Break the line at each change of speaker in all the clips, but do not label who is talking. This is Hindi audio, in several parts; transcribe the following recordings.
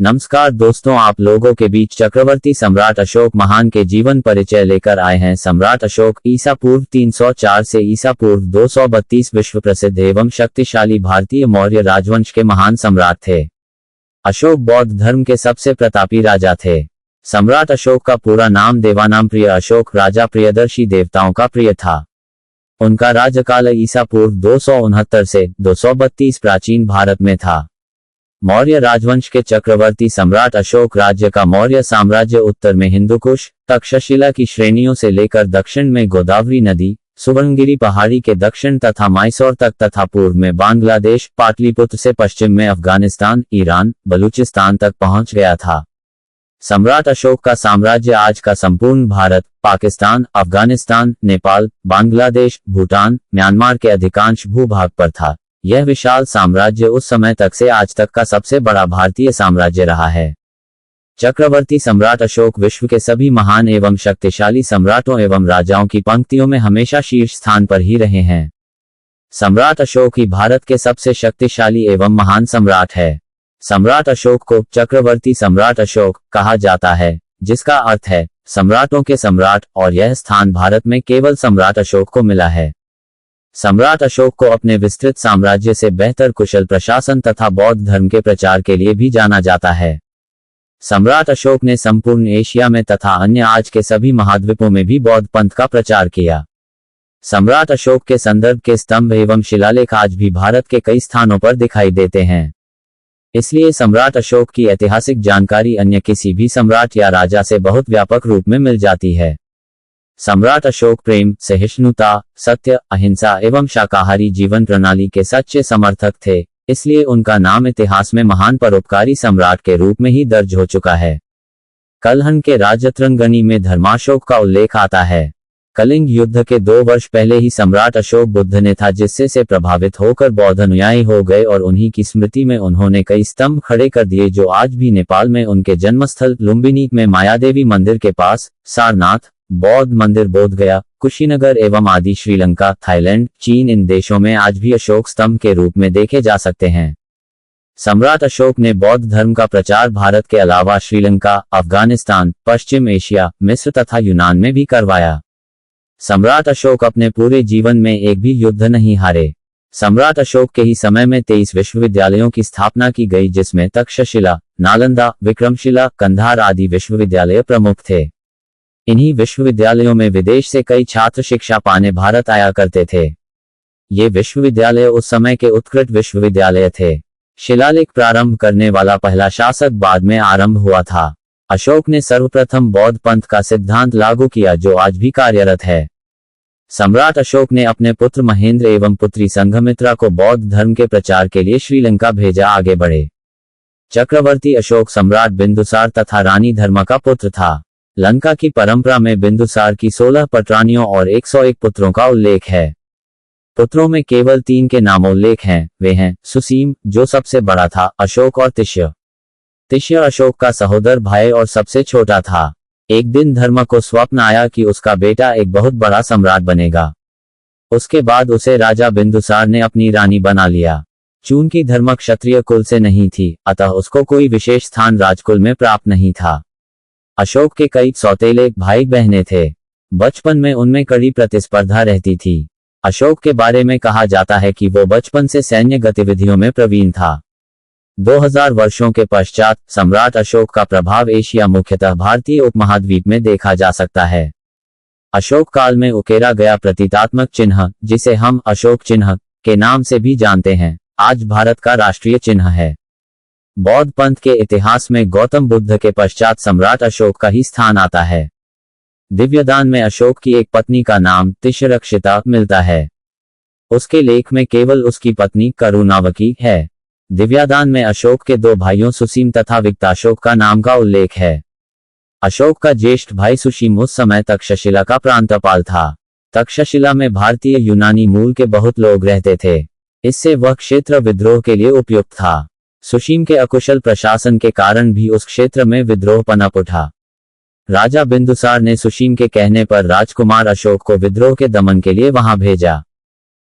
नमस्कार दोस्तों, आप लोगों के बीच चक्रवर्ती सम्राट अशोक महान के जीवन परिचय लेकर आए हैं। सम्राट अशोक ईसा पूर्व 304 से ईसा पूर्व 232 विश्व प्रसिद्ध एवं शक्तिशाली भारतीय मौर्य राजवंश के महान सम्राट थे। अशोक बौद्ध धर्म के सबसे प्रतापी राजा थे। सम्राट अशोक का पूरा नाम देवानामप्रिय अशोक राजा प्रियदर्शी देवताओं का प्रिय था। उनका राज्यकाल ईसा पूर्व 269 से 232 प्राचीन भारत में था। मौर्य राजवंश के चक्रवर्ती सम्राट अशोक राज्य का मौर्य साम्राज्य उत्तर में हिंदुकुश, तक्षशिला की श्रेणियों से लेकर दक्षिण में गोदावरी नदी, सुवर्णगिरी पहाड़ी के दक्षिण तथा मैसूर तक तथा पूर्व में बांग्लादेश, पाटलिपुत्र से पश्चिम में अफगानिस्तान, ईरान, बलूचिस्तान तक पहुंच गया था। सम्राट अशोक का साम्राज्य आज का संपूर्ण भारत, पाकिस्तान, अफगानिस्तान, नेपाल, बांग्लादेश, भूटान, म्यांमार के अधिकांश भूभाग पर था। यह विशाल साम्राज्य उस समय तक से आज तक का सबसे बड़ा भारतीय साम्राज्य रहा है। चक्रवर्ती सम्राट अशोक विश्व के सभी महान एवं शक्तिशाली सम्राटों एवं राजाओं की पंक्तियों में हमेशा शीर्ष स्थान पर ही रहे हैं। सम्राट अशोक ही भारत के सबसे शक्तिशाली एवं महान सम्राट है। सम्राट अशोक को चक्रवर्ती सम्राट अशोक कहा जाता है, जिसका अर्थ है सम्राटों के सम्राट, और यह स्थान भारत में केवल सम्राट अशोक को मिला है। सम्राट अशोक को अपने विस्तृत साम्राज्य से बेहतर कुशल प्रशासन तथा बौद्ध धर्म के प्रचार के लिए भी जाना जाता है। सम्राट अशोक ने संपूर्ण एशिया में तथा अन्य आज के सभी महाद्वीपों में भी बौद्ध पंथ का प्रचार किया। सम्राट अशोक के संदर्भ के स्तंभ एवं शिलालेख आज भी भारत के कई स्थानों पर दिखाई देते हैं। इसलिए सम्राट अशोक की ऐतिहासिक जानकारी अन्य किसी भी सम्राट या राजा से बहुत व्यापक रूप में मिल जाती है। सम्राट अशोक प्रेम, सहिष्णुता, सत्य, अहिंसा एवं शाकाहारी जीवन प्रणाली के सच्चे समर्थक थे। इसलिए उनका नाम इतिहास में महान परोपकारी सम्राट के रूप में ही दर्ज हो चुका है। कलहन के राजतरंगिणी में धर्माशोक का उल्लेख आता है। कलिंग युद्ध के 2 वर्ष पहले ही सम्राट अशोक बुद्ध ने था, जिससे से प्रभावित होकर बौद्ध अनुयायी हो गए और उन्हीं की स्मृति में उन्होंने कई स्तंभ खड़े कर दिए, जो आज भी नेपाल में उनके जन्मस्थल लुम्बिनी में मायादेवी मंदिर के पास, सारनाथ, बौद्ध मंदिर बोधगया, कुशीनगर एवं आदि श्रीलंका, थाईलैंड, चीन इन देशों में आज भी अशोक स्तंभ के रूप में देखे जा सकते हैं। सम्राट अशोक ने बौद्ध धर्म का प्रचार भारत के अलावा श्रीलंका, अफगानिस्तान, पश्चिम एशिया, मिस्र तथा यूनान में भी करवाया। सम्राट अशोक अपने पूरे जीवन में एक भी युद्ध नहीं हारे। सम्राट अशोक के ही समय में 23 विश्वविद्यालयों की स्थापना की गई, जिसमें तक्षशिला, नालंदा, विक्रमशिला, कंधार आदि विश्वविद्यालय प्रमुख थे। इन्हीं विश्वविद्यालयों में विदेश से कई छात्र शिक्षा पाने भारत आया करते थे। ये विश्वविद्यालय उस समय के उत्कृष्ट विश्वविद्यालय थे। शिलालेख प्रारंभ करने वाला पहला शासक बाद में आरंभ हुआ था। अशोक ने सर्वप्रथम बौद्ध पंथ का सिद्धांत लागू किया, जो आज भी कार्यरत है। सम्राट अशोक ने अपने पुत्र महेंद्र एवं पुत्री संघमित्रा को बौद्ध धर्म के प्रचार के लिए श्रीलंका भेजा। आगे बढ़े चक्रवर्ती अशोक सम्राट बिंदुसार तथा रानी धर्मा का पुत्र था। लंका की परंपरा में बिंदुसार की 16 पटरानियों और 101 पुत्रों का उल्लेख है। पुत्रों में केवल 3 के नामोल्लेख हैं। वे हैं सुसीम, जो सबसे बड़ा था, अशोक और तिष्य। तिष्य अशोक का सहोदर भाई और सबसे छोटा था। एक दिन धर्मा को स्वप्न आया कि उसका बेटा एक बहुत बड़ा सम्राट बनेगा। उसके बाद उसे राजा बिंदुसार ने अपनी रानी बना लिया। चूंकि धर्मा क्षत्रिय कुल से नहीं थी, अतः उसको कोई विशेष स्थान राजकुल में प्राप्त नहीं था। अशोक के कई सौतेले भाई बहनें थे। बचपन में उनमें कड़ी प्रतिस्पर्धा रहती थी। अशोक के बारे में कहा जाता है कि वो बचपन से सैन्य गतिविधियों में प्रवीण था। 2000 वर्षों के पश्चात सम्राट अशोक का प्रभाव एशिया, मुख्यतः भारतीय उपमहाद्वीप में देखा जा सकता है। अशोक काल में उकेरा गया प्रतीकात्मक चिन्ह, जिसे हम अशोक चिन्ह के नाम से भी जानते हैं, आज भारत का राष्ट्रीय चिन्ह है। बौद्ध पंथ के इतिहास में गौतम बुद्ध के पश्चात सम्राट अशोक का ही स्थान आता है। दिव्यदान में अशोक की एक पत्नी का नाम तिष्यरक्षिता मिलता है। उसके लेख में केवल उसकी पत्नी करुणावकी है। दिव्यदान में अशोक के 2 भाइयों सुसीम तथा विक्ताशोक का नाम का उल्लेख है। अशोक का ज्येष्ठ भाई सुसीम उस समय तक्षशिला का प्रांतपाल था। तक्षशिला में भारतीय यूनानी मूल के बहुत लोग रहते थे। इससे वह क्षेत्र विद्रोह के लिए उपयुक्त था। सुसीम के अकुशल प्रशासन के कारण भी उस क्षेत्र में विद्रोह पनप उठा। राजा बिंदुसार ने सुसीम के कहने पर राजकुमार अशोक को विद्रोह के दमन के लिए वहां भेजा।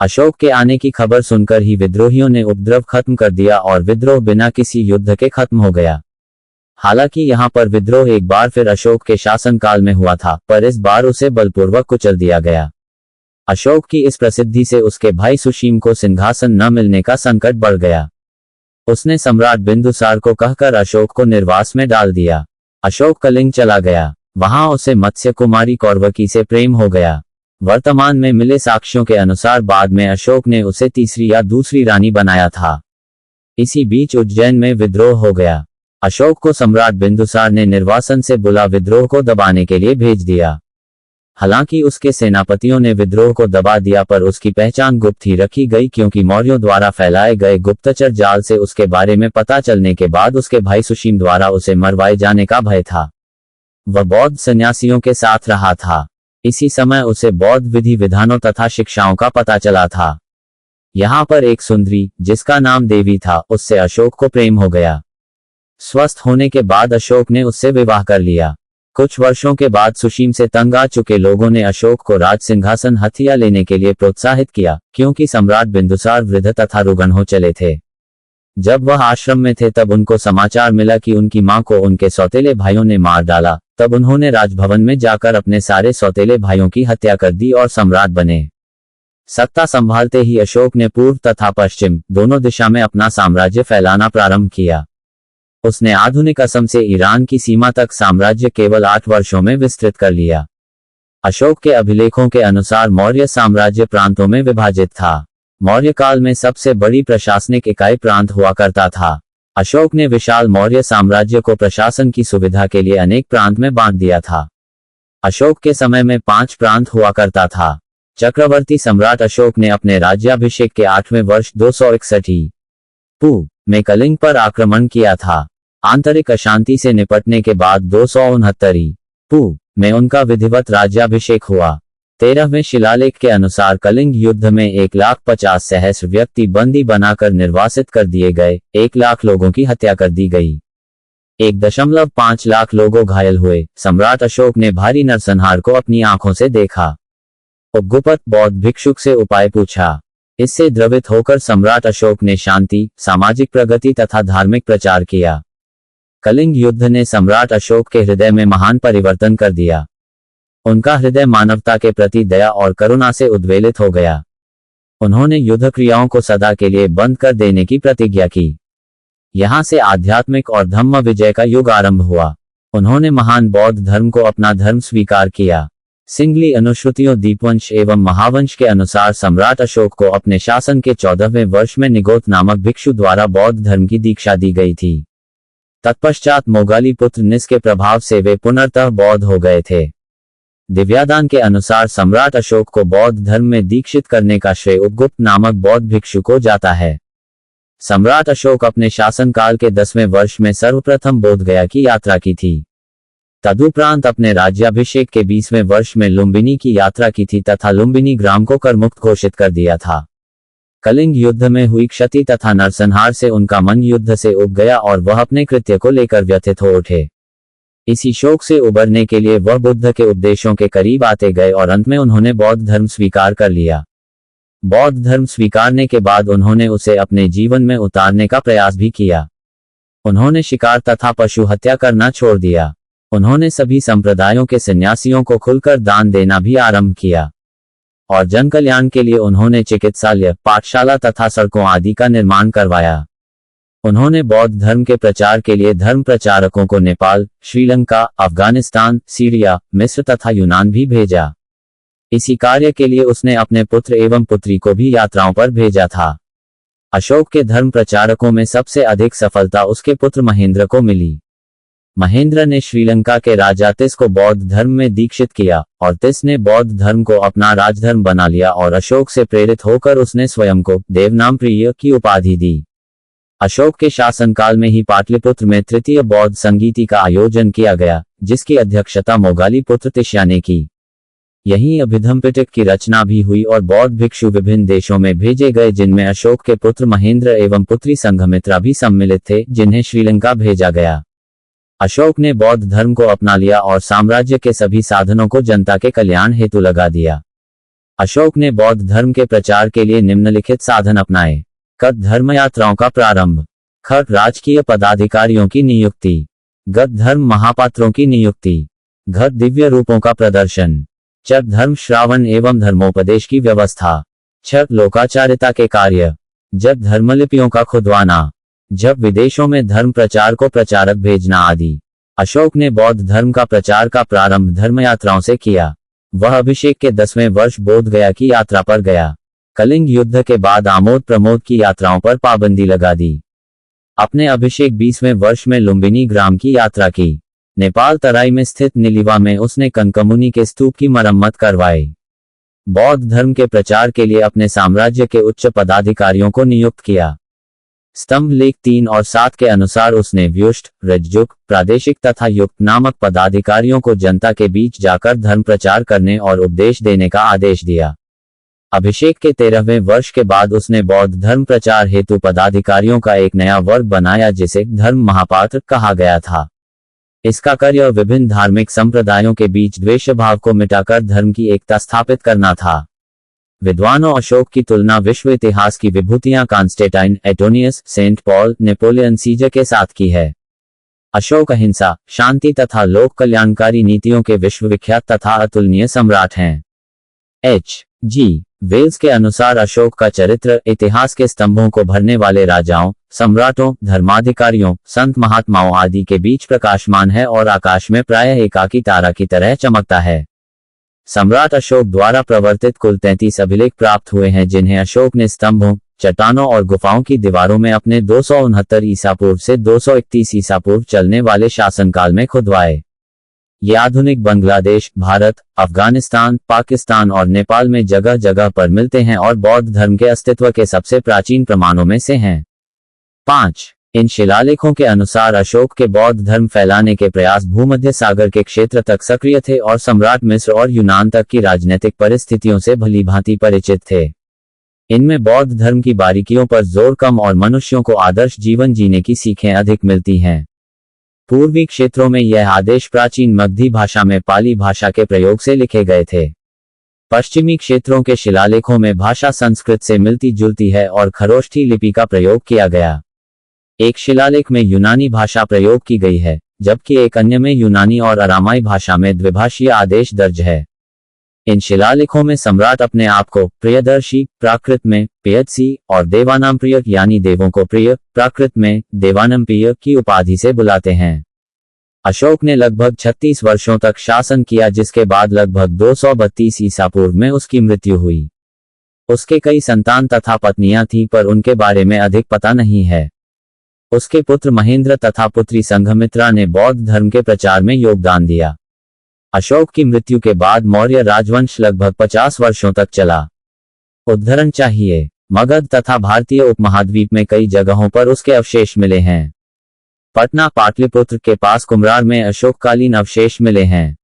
अशोक के आने की खबर सुनकर ही विद्रोहियों ने उपद्रव खत्म कर दिया और विद्रोह बिना किसी युद्ध के खत्म हो गया। हालांकि यहाँ पर विद्रोह एक बार फिर अशोक के शासनकाल में हुआ था, पर इस बार उसे बलपूर्वक कुचल दिया गया। अशोक की इस प्रसिद्धि से उसके भाई सुशीम को सिंहासन न मिलने का संकट बढ़ गया। उसने सम्राट बिंदुसार को कहकर अशोक को निर्वास में डाल दिया। अशोक कलिंग चला गया। वहां उसे मत्स्य कुमारी कौरवकी से प्रेम हो गया। वर्तमान में मिले साक्ष्यों के अनुसार बाद में अशोक ने उसे तीसरी या दूसरी रानी बनाया था। इसी बीच उज्जैन में विद्रोह हो गया। अशोक को सम्राट बिंदुसार ने निर्वासन से बुला विद्रोह को दबाने के लिए भेज दिया। हालांकि उसके सेनापतियों ने विद्रोह को दबा दिया, पर उसकी पहचान गुप्त ही रखी गई, क्योंकि मौर्यों द्वारा फैलाए गए गुप्तचर जाल से उसके बारे में पता चलने के बाद उसके भाई सुशीम द्वारा उसे मरवाए जाने का भय था। वह बौद्ध सन्यासियों के साथ रहा था। इसी समय उसे बौद्ध विधि विधानों तथा शिक्षाओं का पता चला था। यहाँ पर एक सुंदरी, जिसका नाम देवी था, उससे अशोक को प्रेम हो गया। स्वस्थ होने के बाद अशोक ने उससे विवाह कर लिया। कुछ वर्षों के बाद सुशीम से तंग आ चुके लोगों ने अशोक को राज सिंहासन हथिया लेने के लिए प्रोत्साहित किया, क्योंकि सम्राट बिंदुसार वृद्ध तथा रुग्ण हो चले थे। जब वह आश्रम में थे तब उनको समाचार मिला कि उनकी मां को उनके सौतेले भाइयों ने मार डाला। तब उन्होंने राजभवन में जाकर अपने सारे सौतेले भाइयों की हत्या कर दी और सम्राट बने। सत्ता संभालते ही अशोक ने पूर्व तथा पश्चिम दोनों दिशा में अपना साम्राज्य फैलाना प्रारंभ किया। उसने आधुनिक असम से ईरान की सीमा तक साम्राज्य केवल 8 वर्षों में विस्तृत कर लिया। अशोक के अभिलेखों के अनुसार मौर्य साम्राज्य प्रांतों में विभाजित था। मौर्य काल में सबसे बड़ी प्रशासनिक इकाई प्रांत हुआ करता था। अशोक ने विशाल मौर्य साम्राज्य को प्रशासन की सुविधा के लिए अनेक प्रांत में बांट दिया था। अशोक के समय में 5 प्रांत हुआ करता था। चक्रवर्ती सम्राट अशोक ने अपने राज्याभिषेक के 8वें वर्ष 261 पू में कलिंग पर आक्रमण किया था। आंतरिक अशांति से निपटने के बाद 269 पू में उनका विधिवत राज्याभिषेक हुआ। 13वें शिलालेख के अनुसार कलिंग युद्ध में 1,50,000 व्यक्ति बंदी बनाकर निर्वासित कर दिए गए। 1 लाख लोगों की हत्या कर दी गई। 1.5 लाख लोगों घायल हुए। सम्राट अशोक ने भारी नरसंहार को अपनी आंखों से देखा। उपगुप्त बौद्ध भिक्षुक से उपाय पूछा। इससे द्रवित होकर सम्राट अशोक ने शांति, सामाजिक प्रगति तथा धार्मिक प्रचार किया। कलिंग युद्ध ने सम्राट अशोक के हृदय में महान परिवर्तन कर दिया। उनका हृदय मानवता के प्रति दया और करुणा से उद्वेलित हो गया। उन्होंने युद्ध क्रियाओं को सदा के लिए बंद कर देने की प्रतिज्ञा की। यहां से आध्यात्मिक और धम्म विजय का युग आरंभ हुआ। उन्होंने महान बौद्ध धर्म को अपना धर्म स्वीकार किया। सिंगली अनुश्रुतियों दीपवंश एवं महावंश के अनुसार सम्राट अशोक को अपने शासन के 14वें वर्ष में निगोत नामक भिक्षु द्वारा बौद्ध धर्म की दीक्षा दी गई थी। तत्पश्चात मोगाली पुत्र निस के प्रभाव से वे पुनर्तः बौद्ध हो गए थे। दिव्यादान के अनुसार सम्राट अशोक को बौद्ध धर्म में दीक्षित करने का श्रेय उपगुप्त नामक बौद्ध भिक्षु को जाता है। सम्राट अशोक अपने शासनकाल के 10वें वर्ष में सर्वप्रथम बोधगया की यात्रा की थी। तदुपरांत अपने राज्याभिषेक के 20वें वर्ष में लुम्बिनी की यात्रा की थी तथा लुम्बिनी ग्राम को करमुक्त घोषित कर दिया था। कलिंग युद्ध में हुई क्षति तथा नरसंहार से उनका मन युद्ध से उब गया और वह अपने कृत्य को लेकर व्यथित हो उठे। इसी शोक से उबरने के लिए वह बुद्ध के उपदेशों के करीब आते गए और अंत में उन्होंने बौद्ध धर्म स्वीकार कर लिया। बौद्ध धर्म स्वीकारने के बाद उन्होंने उसे अपने जीवन में उतारने का प्रयास भी किया। उन्होंने शिकार तथा पशु हत्या करना छोड़ दिया। उन्होंने सभी संप्रदायों के सन्यासियों को खुलकर दान देना भी आरंभ किया और जन कल्याण के लिए उन्होंने चिकित्सालय, पाठशाला तथा सड़कों आदि का निर्माण करवाया। उन्होंने बौद्ध धर्म के प्रचार के लिए धर्म प्रचारकों को नेपाल, श्रीलंका, अफगानिस्तान, सीरिया, मिस्र तथा यूनान भी भेजा। इसी कार्य के लिए उसने अपने पुत्र एवं पुत्री को भी यात्राओं पर भेजा था। अशोक के धर्म प्रचारकों में सबसे अधिक सफलता उसके पुत्र महेंद्र को मिली। महेंद्र ने श्रीलंका के राजा तिस को बौद्ध धर्म में दीक्षित किया और तिस ने बौद्ध धर्म को अपना राजधर्म बना लिया और अशोक से प्रेरित होकर उसने स्वयं को देवनाम प्रिय की उपाधि दी। अशोक के शासनकाल में ही पाटलिपुत्र में तृतीय बौद्ध संगीति का आयोजन किया गया, जिसकी अध्यक्षता मोगाली पुत्र तिष्या ने की। यहीं अभिधम पिटक की रचना भी हुई और बौद्ध भिक्षु विभिन्न देशों में भेजे गए, जिनमें अशोक के पुत्र महेंद्र एवं पुत्री संघमित्रा भी सम्मिलित थे, जिन्हें श्रीलंका भेजा गया। अशोक ने बौद्ध धर्म को अपना लिया और साम्राज्य के सभी साधनों को जनता के कल्याण हेतु लगा दिया। अशोक ने बौद्ध धर्म के प्रचार के लिए निम्नलिखित साधन अपनाए। क धर्म यात्राओं का प्रारंभ। ख राजकीय पदाधिकारियों की नियुक्ति। गत धर्म महापात्रों की नियुक्ति। घत दिव्य रूपों का प्रदर्शन। च धर्म श्रावण एवं धर्मोपदेश की व्यवस्था। छ लोकाचारिता के कार्य। जब धर्मलिपियों का खुदवाना। जब विदेशों में धर्म प्रचार को प्रचारक भेजना आदि। अशोक ने बौद्ध धर्म का प्रचार का प्रारंभ धर्मयात्राओं से किया। वह अभिषेक के 10वें वर्ष बोध गया की यात्रा पर गया। कलिंग युद्ध के बाद आमोद प्रमोद की यात्राओं पर पाबंदी लगा दी। अपने अभिषेक 20वें वर्ष में लुम्बिनी ग्राम की यात्रा की। नेपाल तराई में स्थित नीलिवा में उसने कनकमुनि के स्तूप की मरम्मत करवाई। बौद्ध धर्म के प्रचार के लिए अपने साम्राज्य के उच्च पदाधिकारियों को नियुक्त किया। स्तंभ लेख 3 और 7 के अनुसार उसने व्युष्ट, रज्जुक, प्रादेशिक तथा युक्त नामक पदाधिकारियों को जनता के बीच जाकर धर्म प्रचार करने और उपदेश देने का आदेश दिया। अभिषेक के 13वें वर्ष के बाद उसने बौद्ध धर्म प्रचार हेतु पदाधिकारियों का एक नया वर्ग बनाया जिसे धर्म महापात्र कहा गया था। इसका कार्य विभिन्न धार्मिक संप्रदायों के बीच द्वेष भाव को मिटाकर धर्म की एकता स्थापित करना था। विद्वानों अशोक की तुलना विश्व इतिहास की विभूतियां Constantine, Antonius, saint Paul, Napoleon Caesar के साथ की है। अशोक अहिंसा, शांति तथा लोक कल्याणकारी नीतियों के विश्वविख्यात तथा अतुलनीय सम्राट हैं। H.G. वेल्स के अनुसार अशोक का चरित्र इतिहास के स्तंभों को भरने वाले राजाओं, सम्राटों, धर्माधिकारियों, संत महात्माओं आदि के बीच प्रकाशमान है और आकाश में प्रायः एकाकी तारा की तरह चमकता है। सम्राट अशोक द्वारा प्रवर्तित कुल 33 अभिलेख प्राप्त हुए हैं जिन्हें अशोक ने स्तंभों, चट्टानों और गुफाओं की दीवारों में अपने 269 ईसा पूर्व से 231 ईसा पूर्व चलने वाले शासनकाल में खुदवाए। ये आधुनिक बांग्लादेश, भारत, अफगानिस्तान, पाकिस्तान और नेपाल में जगह जगह पर मिलते हैं और बौद्ध धर्म के अस्तित्व के सबसे प्राचीन प्रमाणों में से हैं। 5. इन शिलालेखों के अनुसार अशोक के बौद्ध धर्म फैलाने के प्रयास भूमध्य सागर के क्षेत्र तक सक्रिय थे और सम्राट मिस्र और यूनान तक की राजनीतिक परिस्थितियों से भलीभांति परिचित थे। इनमें बौद्ध धर्म की बारीकियों पर जोर कम और मनुष्यों को आदर्श जीवन जीने की सीखें अधिक मिलती हैं। पूर्वी क्षेत्रों में यह आदेश प्राचीन मगधी भाषा में पाली भाषा के प्रयोग से लिखे गए थे। पश्चिमी क्षेत्रों के शिलालेखों में भाषा संस्कृत से मिलती जुलती है और खरोष्ठी लिपि का प्रयोग किया गया। एक शिलालेख में यूनानी भाषा प्रयोग की गई है, जबकि एक अन्य में यूनानी और अरामाई भाषा में द्विभाषीय आदेश दर्ज है। इन शिलालेखों में सम्राट अपने आप को प्रियदर्शी, प्राकृत में पेयदसी और देवानाम प्रिय यानी देवों को प्रिय, प्राकृत में देवानम प्रिय की उपाधि से बुलाते हैं। अशोक ने लगभग 36 वर्षों तक शासन किया जिसके बाद लगभग 232 ईसा पूर्व में उसकी मृत्यु हुई। उसके कई संतान तथा पत्नियां थीं पर उनके बारे में अधिक पता नहीं है। उसके पुत्र महेंद्र तथा पुत्री संघमित्रा ने बौद्ध धर्म के प्रचार में योगदान दिया। अशोक की मृत्यु के बाद मौर्य राजवंश लगभग 50 वर्षों तक चला। उद्धरण चाहिए। मगध तथा भारतीय उपमहाद्वीप में कई जगहों पर उसके अवशेष मिले हैं। पटना पाटलिपुत्र के पास कुम्हरार में अशोककालीन अवशेष मिले हैं।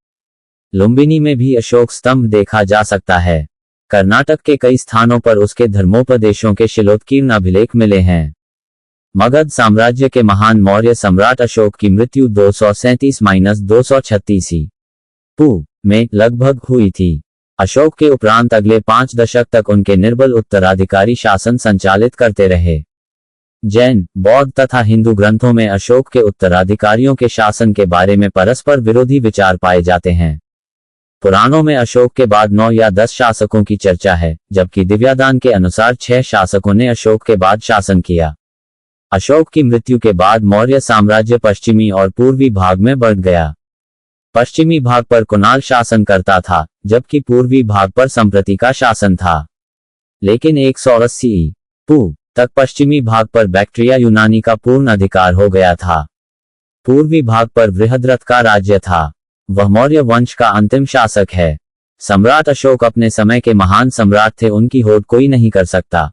लुम्बिनी में भी अशोक स्तंभ देखा जा सकता है। कर्नाटक के कई स्थानों पर उसके धर्मोपदेशों के शिलोत्कीर्ण अभिलेख मिले हैं। मगध साम्राज्य के महान मौर्य सम्राट अशोक की मृत्यु 237-236 ईसा पूर्व में लगभग हुई थी। अशोक के उपरांत अगले 5 दशक तक उनके निर्बल उत्तराधिकारी शासन संचालित करते रहे। जैन, बौद्ध तथा हिंदू ग्रंथों में अशोक के उत्तराधिकारियों के शासन के बारे में परस्पर विरोधी विचार पाए जाते हैं। पुराणों में अशोक के बाद 9 या 10 शासकों की चर्चा है, जबकि दिव्यादान के अनुसार 6 शासकों ने अशोक के बाद शासन किया। अशोक की मृत्यु के बाद मौर्य साम्राज्य पश्चिमी और पूर्वी भाग में बढ़ गया। पश्चिमी भाग पर कुणाल शासन करता था, जबकि पूर्वी भाग पर संप्रति का शासन था। लेकिन 180 पूर्व तक पश्चिमी भाग पर बैक्ट्रिया यूनानी का पूर्ण अधिकार हो गया था। पूर्वी भाग पर बृहद्रथ का राज्य था। वह मौर्य वंश का अंतिम शासक है। सम्राट अशोक अपने समय के महान सम्राट थे, उनकी होड़ कोई नहीं कर सकता।